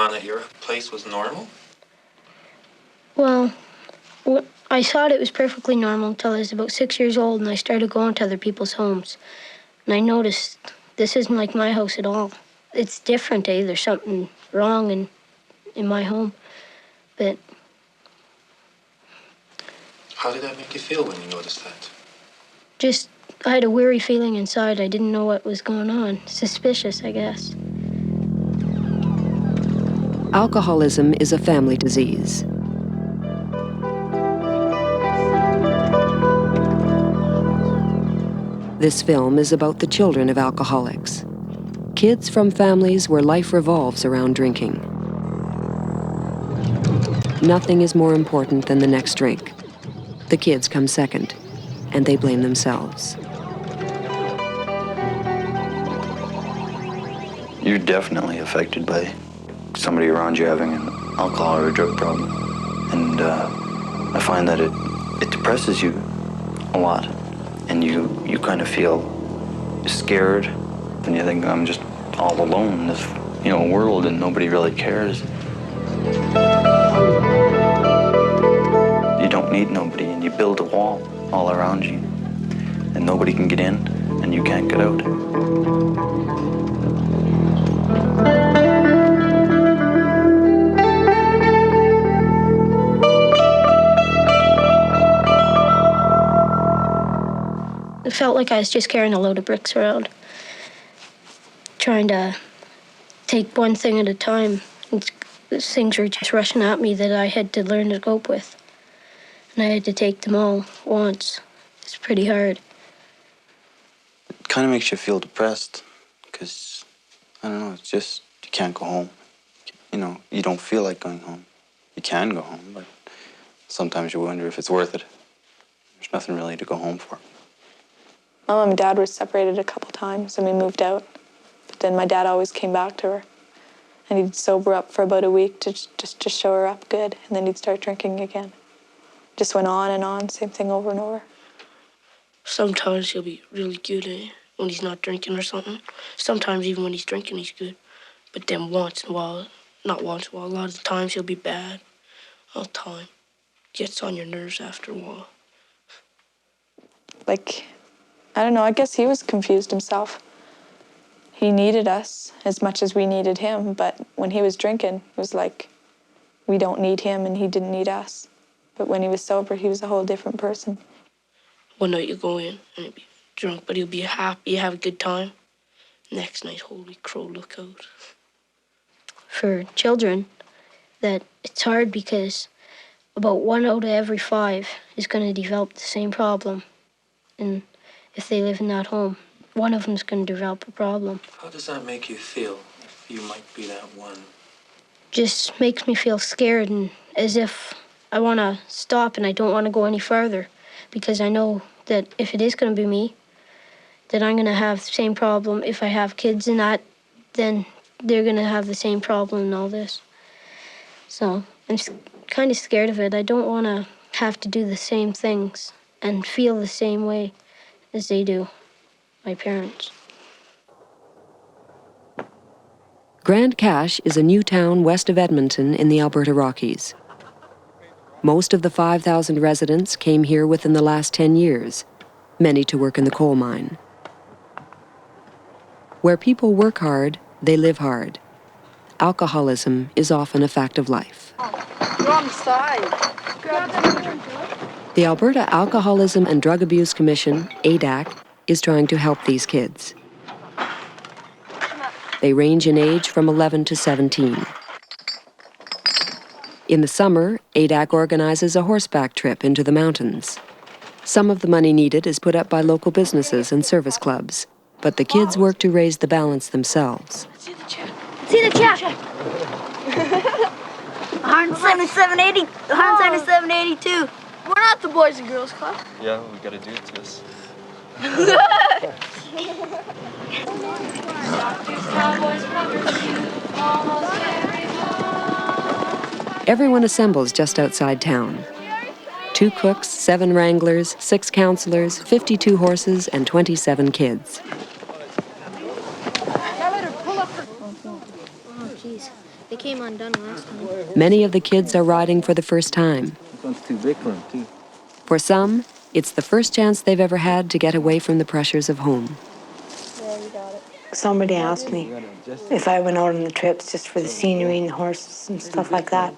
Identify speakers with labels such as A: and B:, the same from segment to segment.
A: on at your place was normal?
B: Well, I thought it was perfectly normal until I was about 6 years old and I started going to other people's homes. And I noticed this isn't like my house at all. It's different, eh? There's something wrong in my home. But
A: How did that make you feel when you noticed that?
B: just, I had a weary feeling inside. I didn't know what was going on. Suspicious, I guess.
C: Alcoholism is a family disease. This film is about the children of alcoholics. Kids from families where life revolves around drinking. Nothing is more important than the next drink. The kids come second, and they blame themselves.
D: You're definitely affected by somebody around you having an alcohol or a drug problem. And I find that it depresses you a lot. And you kind of feel scared, and you think, I'm just all alone in this, world, and nobody really cares. You don't need nobody, and you build a wall all around you, and nobody can get in, and you can't get out.
B: It felt like I was just carrying a load of bricks around, trying to take one thing at a time. And things were just rushing at me that I had to learn to cope with. And I had to take them all once. It's pretty hard.
D: It kind of makes you feel depressed, because, I don't know, it's just, you can't go home. You don't feel like going home. You can go home, but sometimes you wonder if it's worth it. There's nothing really to go home for.
E: My mom and dad were separated a couple times and we moved out. But then my dad always came back to her. And he'd sober up for about a week to just show her up good. And then he'd start drinking again. Just went on and on, same thing over and over.
F: Sometimes he'll be really good when he's not drinking or something. Sometimes even when he's drinking, he's good. But then once in a while, not once in a while, a lot of the times he'll be bad. All the time. Gets on your nerves after a while.
E: I don't know, I guess he was confused himself. He needed us as much as we needed him, but when he was drinking, it was like we don't need him and he didn't need us. But when he was sober, he was a whole different person.
F: One night you'll go in and he'll be drunk, but he'll be happy, have a good time. Next night, holy crow, look out.
B: For children, that it's hard because about 1 out of every 5 is going to develop the same problem. And if they live in that home, one of them's going to develop a problem.
A: How does that make you feel, if you might be that one?
B: Just makes me feel scared and as if I want to stop and I don't want to go any further because I know that if it is going to be me, that I'm going to have the same problem. If I have kids and that, then they're going to have the same problem and all this. So I'm kind of scared of it. I don't want to have to do the same things and feel the same way as they do, my parents.
C: Grand Cache is a new town west of Edmonton in the Alberta Rockies. Most of the 5,000 residents came here within the last 10 years, many to work in the coal mine. Where people work hard, they live hard. Alcoholism is often a fact of life.
E: Wrong side.
C: The Alberta Alcoholism and Drug Abuse Commission, ADAC, is trying to help these kids. They range in age from 11 to 17. In the summer, ADAC organizes a horseback trip into the mountains. Some of the money needed is put up by local businesses and service clubs, but the kids work to raise the balance themselves.
G: See the check. 177.80, 177.82. We're not the Boys and Girls Club.
H: Yeah, we gotta do it to us.
C: Everyone assembles just outside town. 2 cooks, 7 wranglers, 6 counselors, 52 horses, and 27 kids.
B: Oh, jeez. They came undone last time.
C: Many of the kids are riding for the first time.
A: This one's too big for him, too.
C: For some, it's the first chance they've ever had to get away from the pressures of home.
H: Somebody asked me if I went out on the trips just for the scenery and the horses and stuff like that.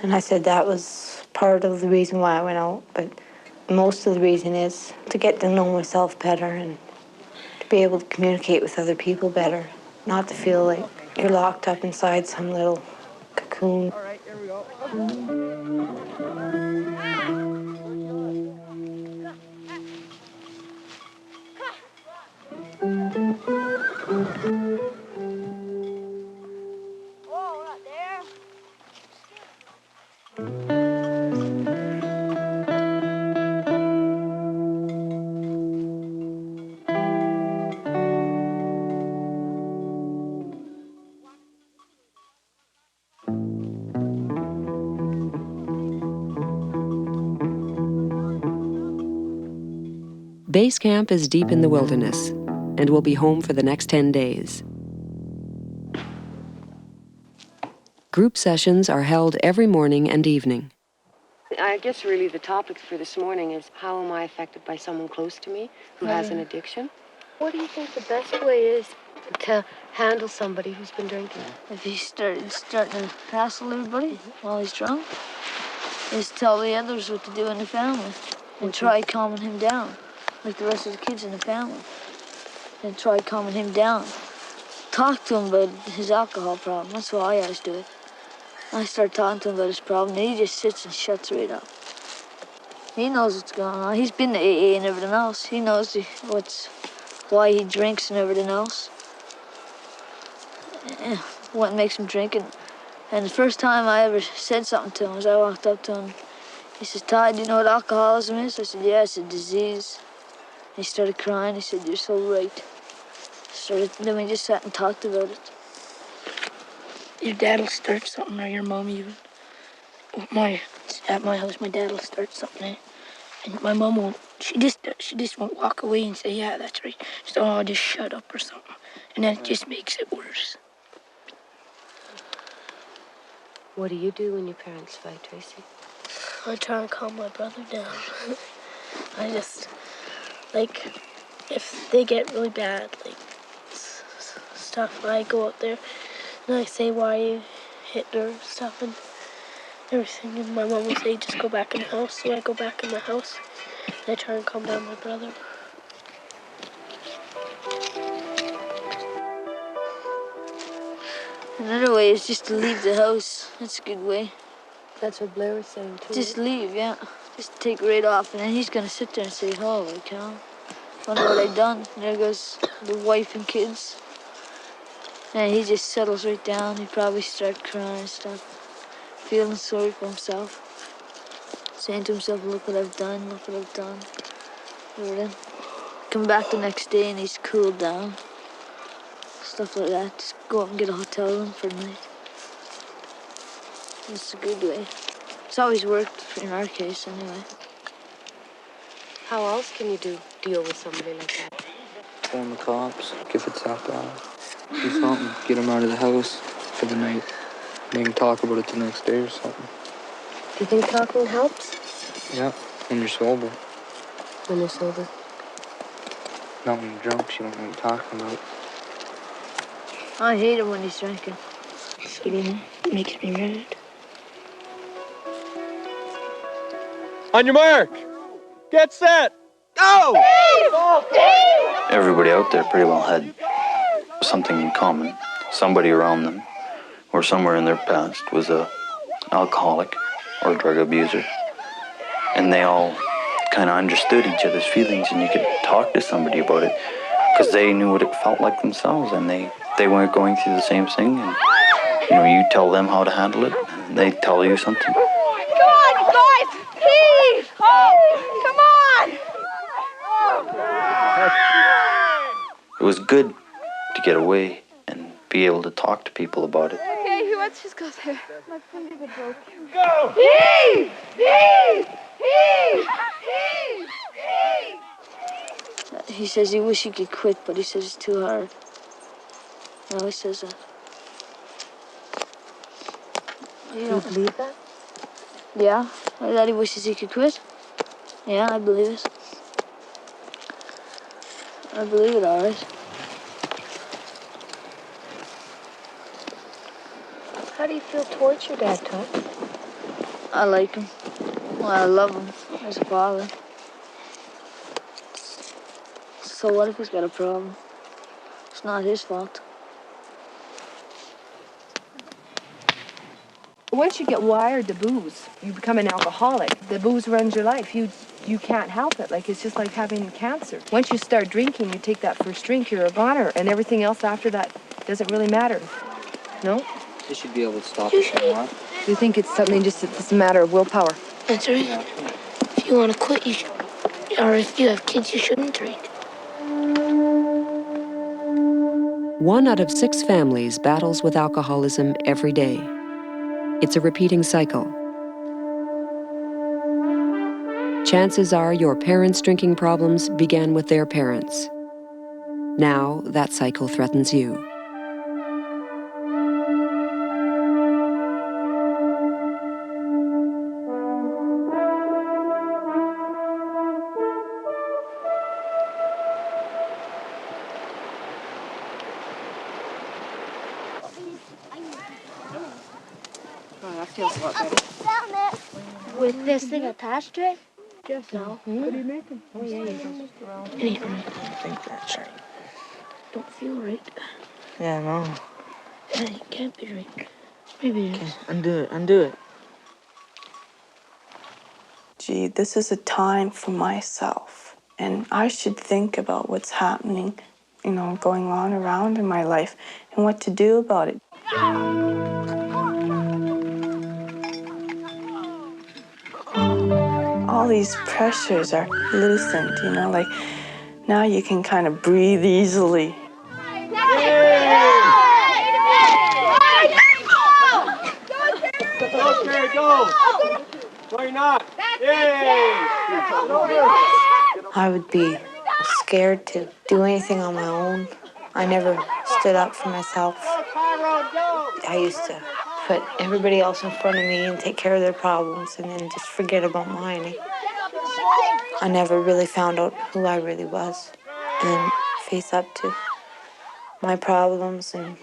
H: And I said that was part of the reason why I went out, but most of the reason is to get to know myself better and to be able to communicate with other people better, not to feel like you're locked up inside some little cocoon.
I: All right, here we go.
G: Oh, not there.
C: Base camp is deep in the wilderness, and we'll be home for the next 10 days. Group sessions are held every morning and evening.
J: I guess really the topic for this morning is how am I affected by someone close to me who has an addiction?
K: What do you think the best way is to handle somebody who's been drinking?
G: If he's starting to hassle everybody while he's drunk, is tell the others what to do in the family and try calming him down, like the rest of the kids in the family, and try calming him down. Talk to him about his alcohol problem. That's how I always do it. I start talking to him about his problem, and he just sits and shuts right up. He knows what's going on. He's been to AA and everything else. He knows why he drinks and everything else. What makes him drink. And the first time I ever said something to him was I walked up to him. He says, "Todd, do you know what alcoholism is?" I said, "Yeah, it's a disease." He started crying. He said, "You're so right." Then we just sat and talked about it.
F: Your dad will start something, or your mom even. At my house, my dad will start something, and my mom won't. She just won't walk away and say, "Yeah, that's right." So I'll just shut up or something, and then it just makes it worse.
K: What do you do when your parents fight, Tracy?
F: I try and calm my brother down. I just, like, if they get really bad, like, stuff, I go out there and I say why you hit her stuff and everything, and my mom will say just go back in the house, so I go back in the house and I try and calm down my brother.
G: Another way is just to leave the house. That's a good way.
K: That's what Blair was saying, too.
G: Just leave, yeah. Just take right off, and then he's gonna sit there and say, "Holy cow, wonder what I done." And there goes the wife and kids. And he just settles right down. He probably start crying and stuff, feeling sorry for himself, saying to himself, "Look what I've done, look what I've done." Everything. Come back the next day and he's cooled down. Stuff like that. Just go up and get a hotel room for the night. It's a good way. It's always worked in our case, anyway.
K: How else can you deal with somebody like that?
L: Phone the cops, if it's that bad. Do something, get them out of the house for the night. Maybe talk about it the next day or something.
K: Do you think talking helps?
L: Yeah, when you're sober.
K: When you're sober?
L: Not when you're drunk, you don't know what you're talking about.
G: I hate him when he's drinking.
F: It makes me mad.
I: On your mark. Get set. Go!
D: Everybody out there pretty well had something in common. Somebody around them, or somewhere in their past, was an alcoholic or a drug abuser. And they all kind of understood each other's feelings, and you could talk to somebody about it because they knew what it felt like themselves, and they weren't going through the same thing. And you tell them how to handle it, and they tell you something.
G: Come on, you guys! Heave! Oh, come on!
D: It was good to get away and be able to talk to people about it.
G: Okay, let's just go there. My finger got broken.
I: Go!
G: Heave! Heave! Heave! Heave! Heave! He says he wish he could quit, but he says it's too hard. He always says that. You
K: Do you believe that?
G: Yeah, my daddy wishes he could quit. Yeah, I believe it. I believe it, all right.
K: How do you feel towards your dad, Tom?
G: I like him. Well, I love him as a father. So what if he's got a problem? It's not his fault.
M: Once you get wired to booze, you become an alcoholic. The booze runs your life. You can't help it. Like, it's just like having cancer. Once you start drinking, you take that first drink, you're a goner, and everything else after that doesn't really matter. No?
L: You should be able to stop it somewhat.
M: You think it's something it's a matter of willpower?
F: That's right. If you want to quit, you should, or if you have kids, you shouldn't drink.
C: 1 out of 6 families battles with alcoholism every day. It's a repeating cycle. Chances are your parents' drinking problems began with their parents. Now that cycle threatens you.
M: Oh, that feels a lot better.
K: With this thing attached to it?
M: Just no. What are you making? Oh, yeah, you just around.
F: I think that's right. Don't feel right.
N: Yeah, no.
F: It can't be right. Maybe it is.
N: Undo it.
E: Gee, this is a time for myself. And I should think about what's happening, going on around in my life and what to do about it. All these pressures are loosened, like now you can kind of breathe easily.
I: Go, Terry, go! No, you're not. Yay!
H: I would be scared to do anything on my own. I never stood up for myself. I used to put everybody else in front of me and take care of their problems and then just forget about mine. I never really found out who I really was and face up to my problems and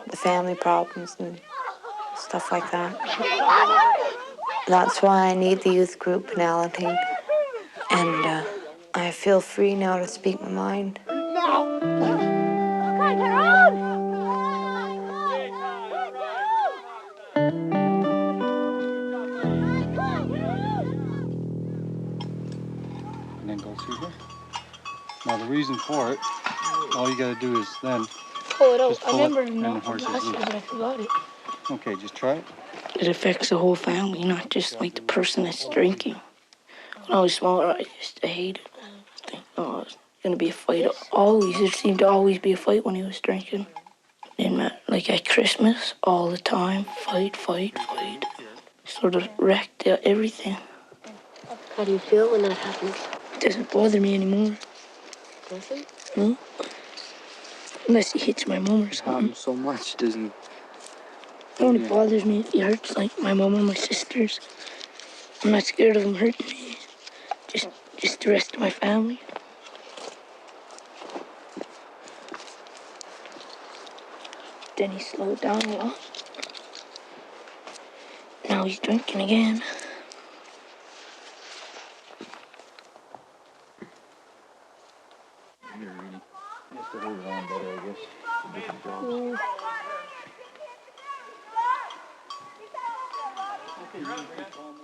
H: the family problems and stuff like that. That's why I need the youth group in Alateen. And I feel free now to speak my mind.
O: And then go through here. Now the reason for it, all you gotta do is then
F: Pull it out.
O: just
F: I
O: pull it
F: remember
O: and the
F: not
O: horse is
F: last year,
O: loose.
F: but I forgot it.
O: Okay, just try it.
F: It affects the whole family, not just like the person that's drinking. When I was smaller, I used to hate it. I think, oh, it's gonna be a fight. Always, there seemed to always be a fight when he was drinking. And like at Christmas, all the time, fight. Sort of wrecked everything.
K: How do you feel when that happens?
F: It doesn't bother me anymore.
K: Nothing?
F: No. Unless he hits my mom or something.
L: So much doesn't.
F: It only bothers me if he hurts like my mom or my sisters. I'm not scared of him hurting me. Just the rest of my family. Then he slowed down a lot. Now he's drinking again.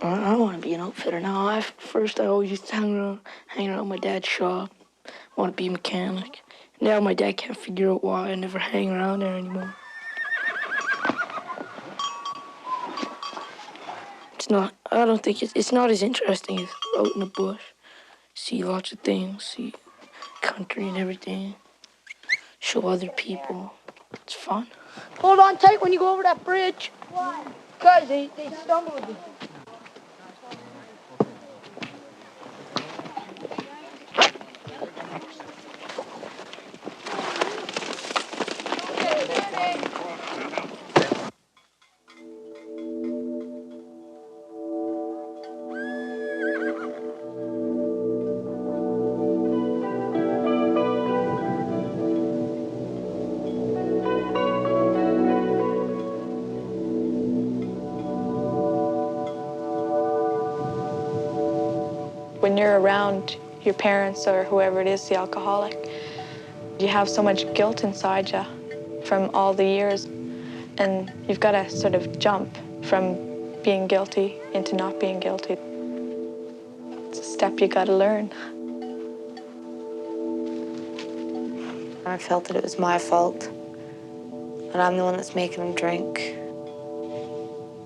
F: I want to be an outfitter now. First I always used to hang around my dad's shop. I want to be a mechanic. Now my dad can't figure out why I never hang around there anymore. I don't think it's not as interesting as out in the bush. See lots of things, see country and everything. Show other people. It's fun.
K: Hold on tight when you go over that bridge. Why? Guys, they stumbled.
E: When you're around your parents or whoever it is, the alcoholic, you have so much guilt inside you from all the years, and you've got to sort of jump from being guilty into not being guilty. It's a step you got to learn.
H: I felt that it was my fault, and I'm the one that's making him drink.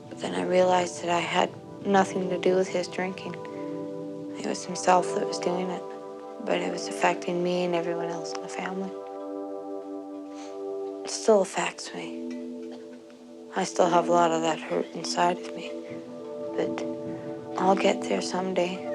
H: But then I realized that I had nothing to do with his drinking. It was himself that was doing it, but it was affecting me and everyone else in the family. It still affects me. I still have a lot of that hurt inside of me, but I'll get there someday.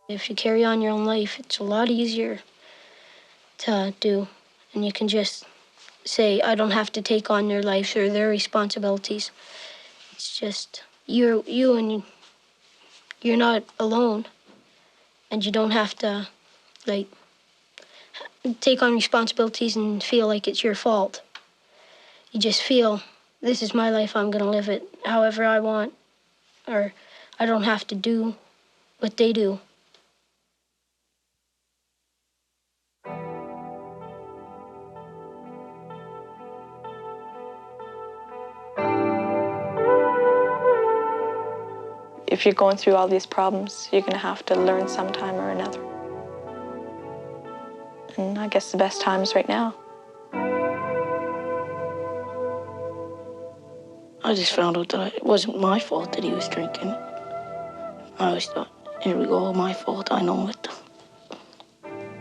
B: If you carry on your own life, it's a lot easier to do, and you can just say, I don't have to take on their lives or their responsibilities. It's just you and you're not alone, and you don't have to like take on responsibilities and feel like it's your fault. You just feel, this is my life, I'm gonna live it however I want, or I don't have to do what they do.
E: If you're going through all these problems, you're gonna have to learn sometime or another. And I guess the best time is right now.
F: I just found out that it wasn't my fault that he was drinking. I always thought, here we go, my fault, I know it.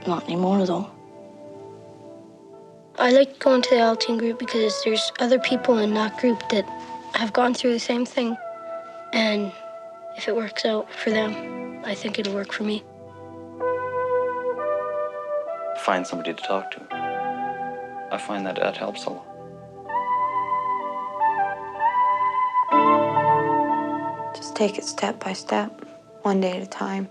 F: Not anymore, though.
B: I like going to the L-Teen group because there's other people in that group that have gone through the same thing. And if it works out for them, I think it'll work for me.
D: Find somebody to talk to. I find that helps a lot.
H: Just take it step by step, one day at a time.